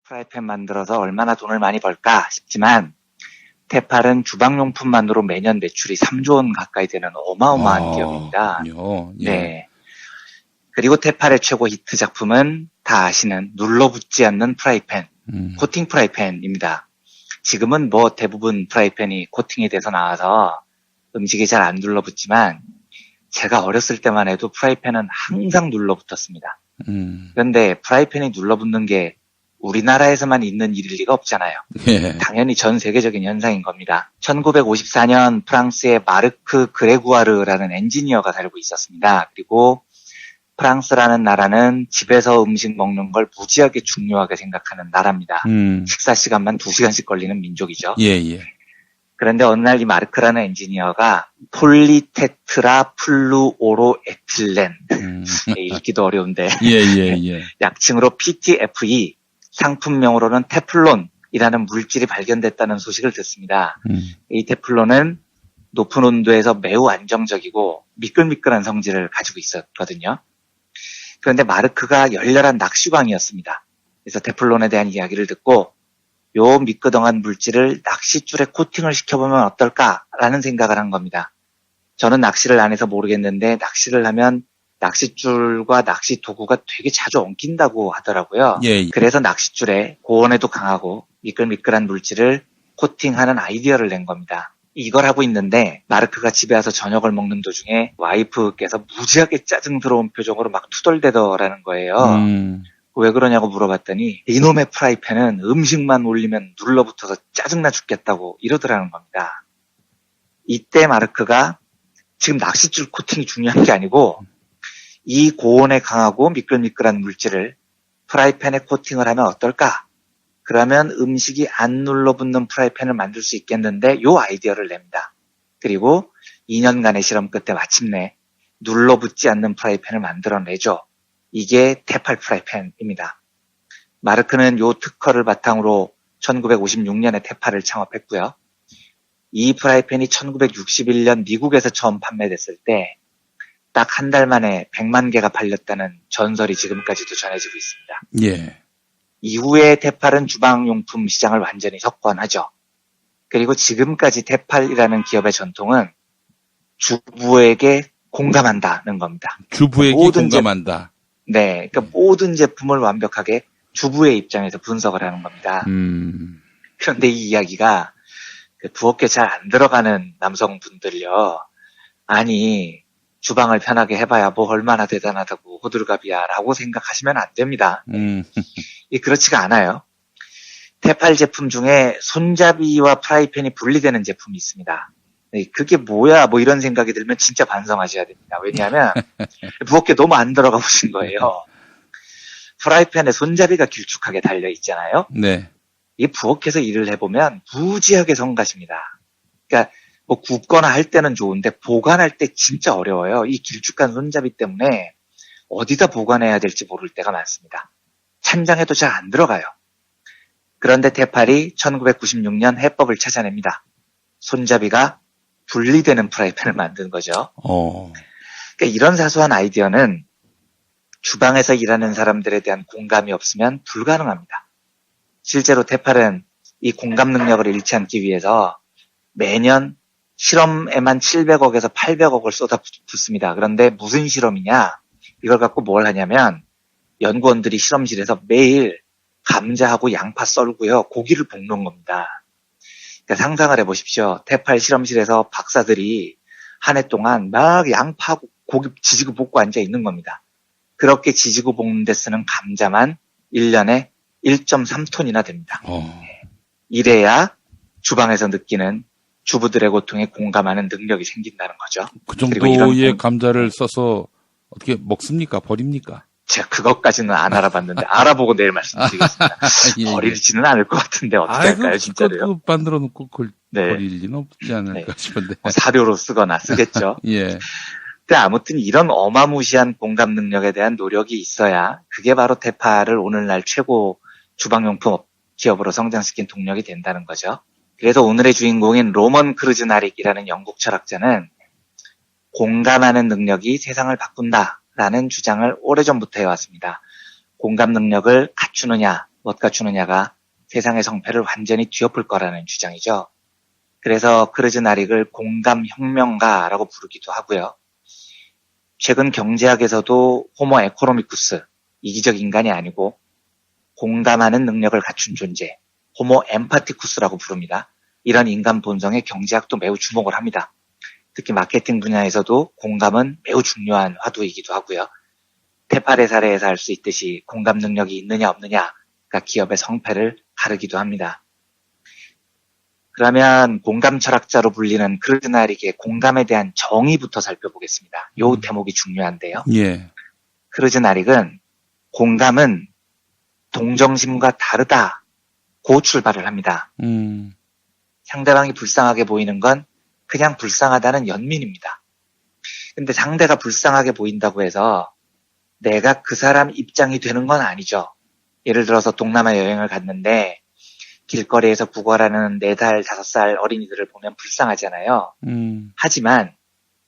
프라이팬 만들어서 얼마나 돈을 많이 벌까 싶지만 테팔은 주방용품만으로 매년 매출이 3조 원 가까이 되는 어마어마한 기업입니다. 그렇군요. 예. 네. 그리고 테팔의 최고 히트 작품은 다 아시는 눌러붙지 않는 프라이팬, 코팅 프라이팬입니다. 지금은 뭐 대부분 프라이팬이 코팅이 돼서 나와서 음식이 잘 안 눌러붙지만 제가 어렸을 때만 해도 프라이팬은 항상 눌러붙었습니다. 그런데 프라이팬이 눌러붙는 게 우리나라에서만 있는 일일 리가 없잖아요. 예. 당연히 전 세계적인 현상인 겁니다. 1954년 프랑스의 마르크 그레구아르라는 엔지니어가 살고 있었습니다. 그리고 프랑스라는 나라는 집에서 음식 먹는 걸 무지하게 중요하게 생각하는 나라입니다. 식사 시간만 2시간씩 걸리는 민족이죠. 예, 예. 그런데 어느 날 이 마르크라는 엔지니어가 폴리테트라 플루오로 에틸렌 읽기도 어려운데 예. 약칭으로 PTFE 상품명으로는 테플론이라는 물질이 발견됐다는 소식을 듣습니다. 이 테플론은 높은 온도에서 매우 안정적이고 미끌미끌한 성질을 가지고 있었거든요. 그런데 마르크가 열렬한 낚시광이었습니다. 그래서 테플론에 대한 이야기를 듣고 요 미끄덩한 물질을 낚싯줄에 코팅을 시켜보면 어떨까라는 생각을 한 겁니다. 저는 낚시를 안 해서 모르겠는데 낚시를 하면 낚싯줄과 낚시 도구가 되게 자주 엉킨다고 하더라고요. 예. 그래서 낚싯줄에 고온에도 강하고 미끌미끌한 물질을 코팅하는 아이디어를 낸 겁니다. 이걸 하고 있는데 마르크가 집에 와서 저녁을 먹는 도중에 와이프께서 무지하게 짜증스러운 표정으로 막 투덜대더라는 거예요. 왜 그러냐고 물어봤더니 이놈의 프라이팬은 음식만 올리면 눌러붙어서 짜증나 죽겠다고 이러더라는 겁니다. 이때 마르크가 지금 낚싯줄 코팅이 중요한 게 아니고 이 고온에 강하고 미끌미끌한 물질을 프라이팬에 코팅을 하면 어떨까? 그러면 음식이 안 눌러붙는 프라이팬을 만들 수 있겠는데 요 아이디어를 냅니다. 그리고 2년간의 실험 끝에 마침내 눌러붙지 않는 프라이팬을 만들어내죠. 이게 테팔 프라이팬입니다. 마르크는 요 특허를 바탕으로 1956년에 테팔을 창업했고요. 이 프라이팬이 1961년 미국에서 처음 판매됐을 때 딱 한 달 만에 100만 개가 팔렸다는 전설이 지금까지도 전해지고 있습니다. 예. 이후에 테팔은 주방용품 시장을 완전히 석권하죠. 그리고 지금까지 테팔이라는 기업의 전통은 주부에게 공감한다는 겁니다. 주부에게 공감한다. 네, 그러니까 모든 제품을 완벽하게 주부의 입장에서 분석을 하는 겁니다. 그런데 이 이야기가 부엌에 잘 안 들어가는 남성분들요. 아니, 주방을 편하게 해봐야 뭐 얼마나 대단하다고 호들갑이야 라고 생각하시면 안 됩니다. 그렇지가 않아요. 테팔 제품 중에 손잡이와 프라이팬이 분리되는 제품이 있습니다. 그게 뭐야 뭐 이런 생각이 들면 진짜 반성하셔야 됩니다. 왜냐하면 부엌에 너무 안 들어가 보신 거예요. 프라이팬에 손잡이가 길쭉하게 달려 있잖아요. 네. 이 부엌에서 일을 해보면 무지하게 성가십니다. 그러니까 뭐 굽거나 할 때는 좋은데 보관할 때 진짜 어려워요. 이 길쭉한 손잡이 때문에 어디다 보관해야 될지 모를 때가 많습니다. 찬장에도 잘 안 들어가요. 그런데 테팔이 1996년 해법을 찾아냅니다. 손잡이가 분리되는 프라이팬을 만든 거죠. 그러니까 이런 사소한 아이디어는 주방에서 일하는 사람들에 대한 공감이 없으면 불가능합니다. 실제로 테팔은 이 공감 능력을 잃지 않기 위해서 매년 실험에만 700억에서 800억을 쏟아붓습니다. 그런데 무슨 실험이냐? 이걸 갖고 뭘 하냐면 연구원들이 실험실에서 매일 감자하고 양파 썰고요. 고기를 볶는 겁니다. 그러니까 상상을 해보십시오. 테팔 실험실에서 박사들이 한 해 동안 막 양파하고 고기 지지고 볶고 앉아 있는 겁니다. 그렇게 지지고 볶는 데 쓰는 감자만 1년에 1.3톤이나 됩니다. 이래야 주방에서 느끼는 주부들의 고통에 공감하는 능력이 생긴다는 거죠. 그 정도의 감자를 써서 어떻게 먹습니까? 버립니까? 제가 그것까지는 안 알아봤는데 알아보고 내일 말씀드리겠습니다. 예. 버리지는 않을 것 같은데 어떻게 할까요, 진짜로요? 만들어 놓고 네. 버릴 리는 없지 않을까 싶은데. 사료로 쓰거나 쓰겠죠. 예. 근데 아무튼 이런 어마무시한 공감 능력에 대한 노력이 있어야 그게 바로 테팔을 오늘날 최고 주방용품 기업으로 성장시킨 동력이 된다는 거죠. 그래서 오늘의 주인공인 로먼 크르즈나릭이라는 영국 철학자는 공감하는 능력이 세상을 바꾼다라는 주장을 오래전부터 해왔습니다. 공감 능력을 갖추느냐 못 갖추느냐가 세상의 성패를 완전히 뒤엎을 거라는 주장이죠. 그래서 크르즈나릭을 공감혁명가라고 부르기도 하고요. 최근 경제학에서도 호모 에코노미쿠스, 이기적 인간이 아니고 공감하는 능력을 갖춘 존재, 호모 엠파티쿠스라고 부릅니다. 이런 인간 본성에 경제학도 매우 주목을 합니다. 특히 마케팅 분야에서도 공감은 매우 중요한 화두이기도 하고요. 테파레 사례에서 알 수 있듯이 공감 능력이 있느냐 없느냐가 기업의 성패를 가르기도 합니다. 그러면 공감 철학자로 불리는 크르즈나릭의 공감에 대한 정의부터 살펴보겠습니다. 요 대목이 중요한데요. 예. 크르즈나릭은 공감은 동정심과 다르다고 출발을 합니다. 상대방이 불쌍하게 보이는 건 그냥 불쌍하다는 연민입니다. 근데 상대가 불쌍하게 보인다고 해서 내가 그 사람 입장이 되는 건 아니죠. 예를 들어서 동남아 여행을 갔는데 길거리에서 구걸하는 4살, 5살 어린이들을 보면 불쌍하잖아요. 하지만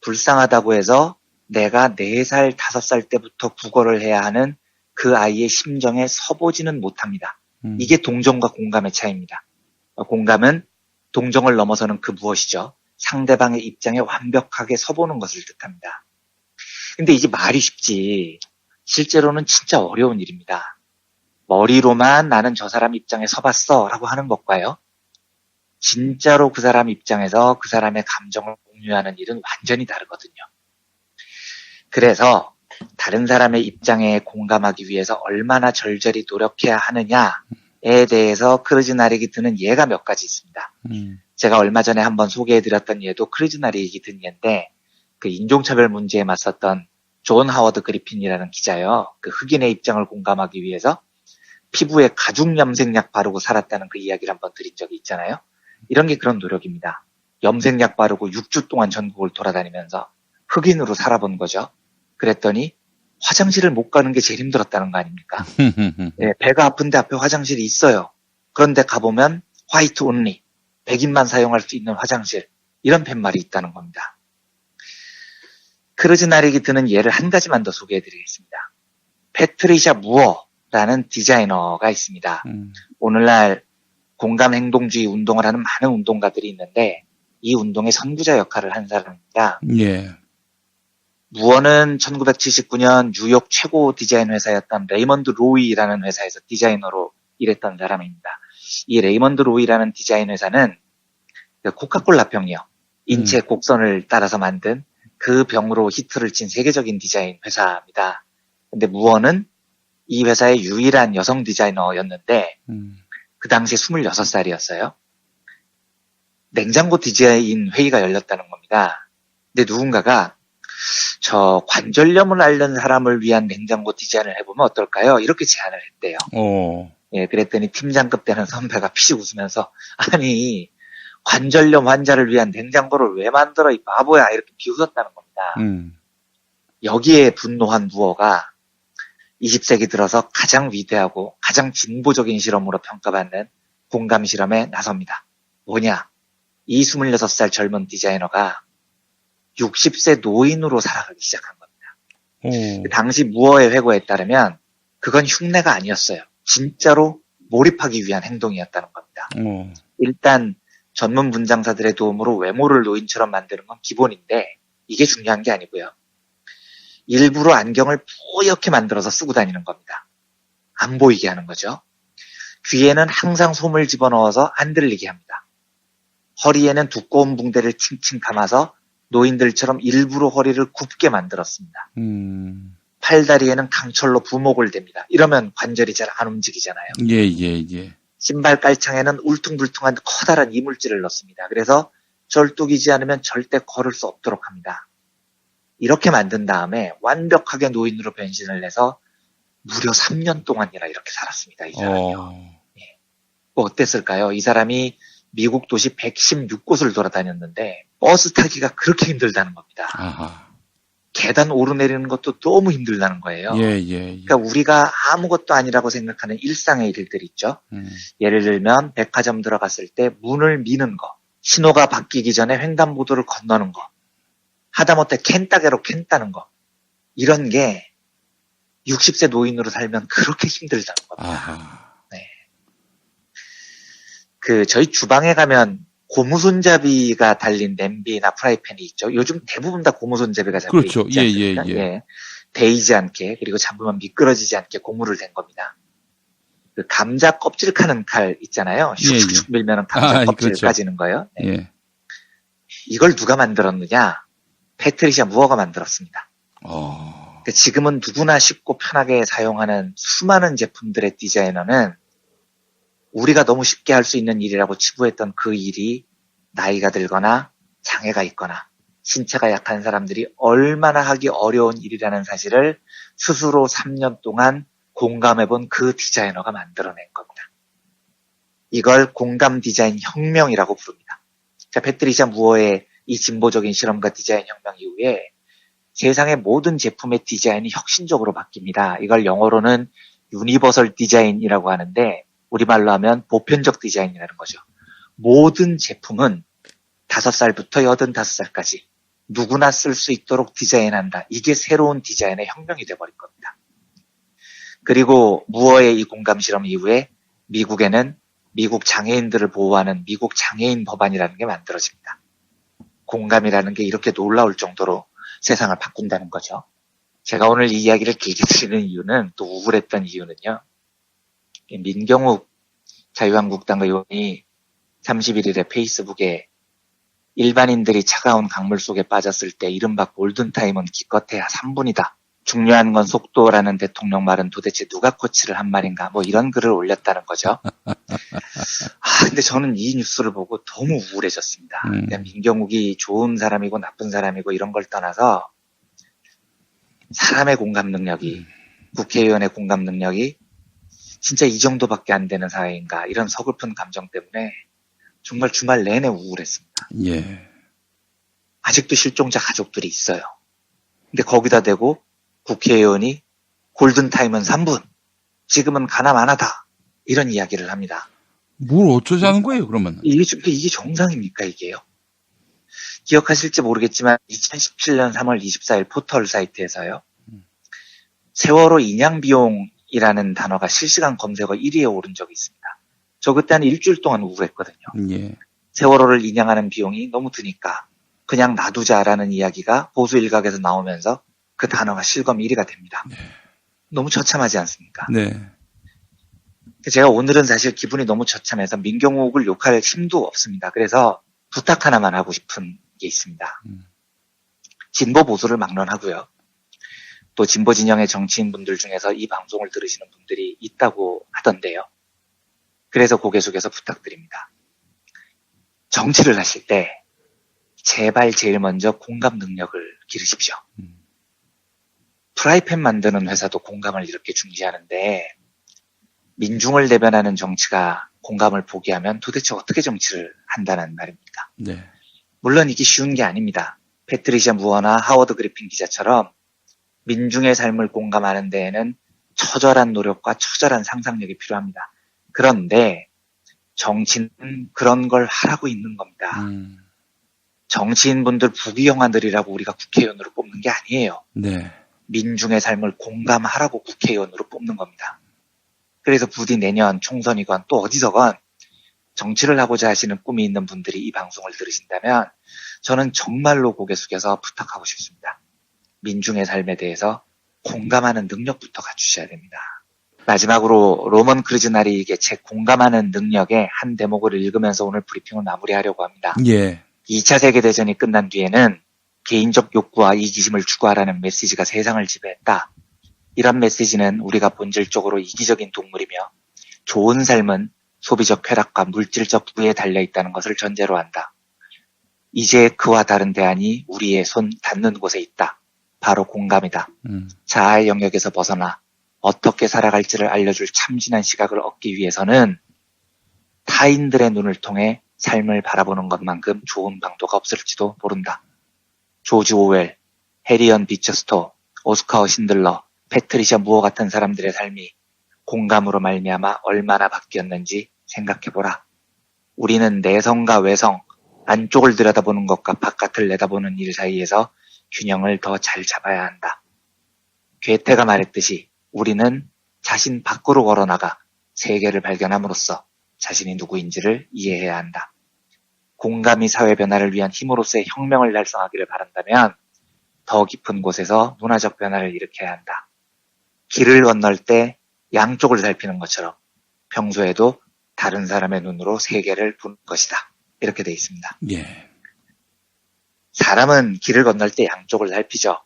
불쌍하다고 해서 내가 4살, 5살 때부터 구걸을 해야 하는 그 아이의 심정에 서보지는 못합니다. 이게 동정과 공감의 차이입니다. 공감은 동정을 넘어서는 그 무엇이죠? 상대방의 입장에 완벽하게 서보는 것을 뜻합니다. 근데 이게 말이 쉽지 실제로는 진짜 어려운 일입니다. 머리로만 나는 저 사람 입장에 서봤어 라고 하는 것과요. 진짜로 그 사람 입장에서 그 사람의 감정을 공유하는 일은 완전히 다르거든요. 그래서 다른 사람의 입장에 공감하기 위해서 얼마나 절절히 노력해야 하느냐에 대해서 크르즈나릭이 드는 예가 몇 가지 있습니다. 제가 얼마 전에 한번 소개해드렸던 예도 크르즈나릭이 든 예인데 그 인종차별 문제에 맞섰던 존 하워드 그리핀이라는 기자요. 그 흑인의 입장을 공감하기 위해서 피부에 가죽 염색약 바르고 살았다는 그 이야기를 한번 드린 적이 있잖아요. 이런 게 그런 노력입니다. 염색약 바르고 6주 동안 전국을 돌아다니면서 흑인으로 살아본 거죠. 그랬더니 화장실을 못 가는 게 제일 힘들었다는 거 아닙니까? 네, 배가 아픈데 앞에 화장실이 있어요. 그런데 가보면 화이트 온리, 백인만 사용할 수 있는 화장실, 이런 팻말이 있다는 겁니다. 크르즈나릭이 드는 예를 한 가지만 더 소개해드리겠습니다. 패트리샤 무어라는 디자이너가 있습니다. 오늘날 공감 행동주의 운동을 하는 많은 운동가들이 있는데 이 운동의 선구자 역할을 한 사람입니다. 예. 무어는 1979년 뉴욕 최고 디자인 회사였던 레이먼드 로이라는 회사에서 디자이너로 일했던 사람입니다. 이 레이먼드 로이라는 디자인 회사는 코카콜라 병이요. 인체 곡선을 따라서 만든 그 병으로 히트를 친 세계적인 디자인 회사입니다. 근데 무어는 이 회사의 유일한 여성 디자이너였는데 그 당시에 26살이었어요. 냉장고 디자인 회의가 열렸다는 겁니다. 근데 누군가가 저 관절염을 앓는 사람을 위한 냉장고 디자인을 해보면 어떨까요? 이렇게 제안을 했대요. 예, 그랬더니 팀장급 되는 선배가 피식 웃으면서 아니 관절염 환자를 위한 냉장고를 왜 만들어 이 바보야 이렇게 비웃었다는 겁니다. 여기에 분노한 무어가 20세기 들어서 가장 위대하고 가장 진보적인 실험으로 평가받는 공감 실험에 나섭니다. 뭐냐? 이 26살 젊은 디자이너가 60세 노인으로 살아가기 시작한 겁니다. 당시 무어의 회고에 따르면 그건 흉내가 아니었어요. 진짜로 몰입하기 위한 행동이었다는 겁니다. 일단 전문 분장사들의 도움으로 외모를 노인처럼 만드는 건 기본인데 이게 중요한 게 아니고요. 일부러 안경을 뿌옇게 만들어서 쓰고 다니는 겁니다. 안 보이게 하는 거죠. 귀에는 항상 솜을 집어넣어서 안 들리게 합니다. 허리에는 두꺼운 붕대를 칭칭 감아서 노인들처럼 일부러 허리를 굽게 만들었습니다. 팔다리에는 강철로 부목을 댑니다. 이러면 관절이 잘 안 움직이잖아요. 예. 신발 깔창에는 울퉁불퉁한 커다란 이물질을 넣습니다. 그래서 절뚝이지 않으면 절대 걸을 수 없도록 합니다. 이렇게 만든 다음에 완벽하게 노인으로 변신을 해서 무려 3년 동안이나 이렇게 살았습니다. 이 사람이요. 예. 뭐 어땠을까요? 이 사람이 미국 도시 116곳을 돌아다녔는데 버스 타기가 그렇게 힘들다는 겁니다. 아하. 계단 오르내리는 것도 너무 힘들다는 거예요. 예. 그러니까 우리가 아무것도 아니라고 생각하는 일상의 일들 있죠. 예를 들면 백화점 들어갔을 때 문을 미는 거, 신호가 바뀌기 전에 횡단보도를 건너는 거, 하다못해 캔따개로 캔 따는 거, 이런 게 60세 노인으로 살면 그렇게 힘들다는 겁니다. 아하. 네. 저희 주방에 가면 고무손잡이가 달린 냄비나 프라이팬이 있죠. 요즘 대부분 다 고무손잡이가 잡혀 그렇죠. 있지 않습니까? 예. 데이지 않게, 그리고 잡으면 미끄러지지 않게 고무를 댄 겁니다. 그 감자 껍질 카는 칼 있잖아요. 슉슉슉 밀면 감자 껍질 그렇죠. 까지는 거요. 네. 예. 이걸 누가 만들었느냐? 패트리샤 무어가 만들었습니다. 어. 지금은 누구나 쉽고 편하게 사용하는 수많은 제품들의 디자이너는 우리가 너무 쉽게 할 수 있는 일이라고 치부했던 그 일이 나이가 들거나 장애가 있거나 신체가 약한 사람들이 얼마나 하기 어려운 일이라는 사실을 스스로 3년 동안 공감해본 그 디자이너가 만들어낸 겁니다. 이걸 공감 디자인 혁명이라고 부릅니다. 자, 패트리샤 무어의 이 진보적인 실험과 디자인 혁명 이후에 세상의 모든 제품의 디자인이 혁신적으로 바뀝니다. 이걸 영어로는 유니버설 디자인이라고 하는데 우리말로 하면 보편적 디자인이라는 거죠. 모든 제품은 5살부터 85살까지 누구나 쓸 수 있도록 디자인한다. 이게 새로운 디자인의 혁명이 돼버린 겁니다. 그리고 무어의 이 공감 실험 이후에 미국에는 미국 장애인들을 보호하는 미국 장애인 법안이라는 게 만들어집니다. 공감이라는 게 이렇게 놀라울 정도로 세상을 바꾼다는 거죠. 제가 오늘 이 이야기를 길게 드리는 이유는, 또 우울했던 이유는요. 민경욱 자유한국당 의원이 31일에 페이스북에 일반인들이 차가운 강물 속에 빠졌을 때 이른바 골든타임은 기껏해야 3분이다. 중요한 건 속도라는 대통령 말은 도대체 누가 코치를 한 말인가, 뭐 이런 글을 올렸다는 거죠. 근데 저는 이 뉴스를 보고 너무 우울해졌습니다. 그냥 민경욱이 좋은 사람이고 나쁜 사람이고 이런 걸 떠나서 사람의 공감 능력이, 국회의원의 공감 능력이 진짜 이 정도밖에 안 되는 사회인가, 이런 서글픈 감정 때문에 정말 주말 내내 우울했습니다. 예. 아직도 실종자 가족들이 있어요. 근데 거기다 대고 국회의원이 골든타임은 3분, 지금은 가남 안 하다, 이런 이야기를 합니다. 뭘 어쩌자는 거예요, 그러면? 이게 정상입니까, 이게요? 기억하실지 모르겠지만 2017년 3월 24일 포털 사이트에서요. 세월호 인양 비용이라는 단어가 실시간 검색어 1위에 오른 적이 있습니다. 저 그때 한 일주일 동안 우울했거든요. 예. 세월호를 인양하는 비용이 너무 드니까 그냥 놔두자라는 이야기가 보수 일각에서 나오면서 그 단어가 실검 1위가 됩니다. 네. 너무 처참하지 않습니까? 네. 제가 오늘은 사실 기분이 너무 처참해서 민경욱을 욕할 힘도 없습니다. 그래서 부탁 하나만 하고 싶은 게 있습니다. 진보 보수를 막론하고요. 또 진보 진영의 정치인분들 중에서 이 방송을 들으시는 분들이 있다고 하던데요. 그래서 고개 숙여서 부탁드립니다. 정치를 하실 때 제발 제일 먼저 공감 능력을 기르십시오. 프라이팬 만드는 회사도 공감을 이렇게 중시하는데 민중을 대변하는 정치가 공감을 포기하면 도대체 어떻게 정치를 한다는 말입니까? 네. 물론 이게 쉬운 게 아닙니다. 패트리샤 무어나 하워드 그리핀 기자처럼 민중의 삶을 공감하는 데에는 처절한 노력과 처절한 상상력이 필요합니다. 그런데 정치는 그런 걸 하라고 있는 겁니다. 정치인분들 부귀영화들이라고 우리가 국회의원으로 뽑는 게 아니에요. 네. 민중의 삶을 공감하라고 국회의원으로 뽑는 겁니다. 그래서 부디 내년 총선이건 또 어디서건 정치를 하고자 하시는 꿈이 있는 분들이 이 방송을 들으신다면 저는 정말로 고개 숙여서 부탁하고 싶습니다. 민중의 삶에 대해서 공감하는 능력부터 갖추셔야 됩니다. 마지막으로 로먼 크루즈나리에게 책 공감하는 능력의 한 대목을 읽으면서 오늘 브리핑을 마무리하려고 합니다. 예. 2차 세계대전이 끝난 뒤에는 개인적 욕구와 이기심을 추구하라는 메시지가 세상을 지배했다. 이런 메시지는 우리가 본질적으로 이기적인 동물이며 좋은 삶은 소비적 쾌락과 물질적 부에 달려있다는 것을 전제로 한다. 이제 그와 다른 대안이 우리의 손 닿는 곳에 있다. 바로 공감이다. 자아의 영역에서 벗어나 어떻게 살아갈지를 알려줄 참진한 시각을 얻기 위해서는 타인들의 눈을 통해 삶을 바라보는 것만큼 좋은 방도가 없을지도 모른다. 조지 오웰, 해리언 비처스토, 오스카어 신들러, 패트리샤 무어 같은 사람들의 삶이 공감으로 말미암아 얼마나 바뀌었는지 생각해보라. 우리는 내성과 외성, 안쪽을 들여다보는 것과 바깥을 내다보는 일 사이에서 균형을 더 잘 잡아야 한다. 괴테가 말했듯이 우리는 자신 밖으로 걸어나가 세계를 발견함으로써 자신이 누구인지를 이해해야 한다. 공감이 사회 변화를 위한 힘으로서의 혁명을 달성하기를 바란다면 더 깊은 곳에서 문화적 변화를 일으켜야 한다. 길을 건널 때 양쪽을 살피는 것처럼 평소에도 다른 사람의 눈으로 세계를 보는 것이다. 이렇게 돼 있습니다. 예. 사람은 길을 건널 때 양쪽을 살피죠.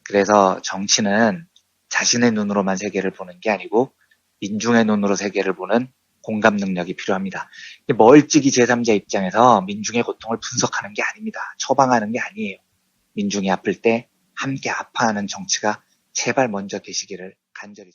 그래서 정치는 자신의 눈으로만 세계를 보는 게 아니고 민중의 눈으로 세계를 보는 공감 능력이 필요합니다. 멀찍이 제3자 입장에서 민중의 고통을 분석하는 게 아닙니다. 처방하는 게 아니에요. 민중이 아플 때 함께 아파하는 정치가 제발 먼저 되시기를 간절히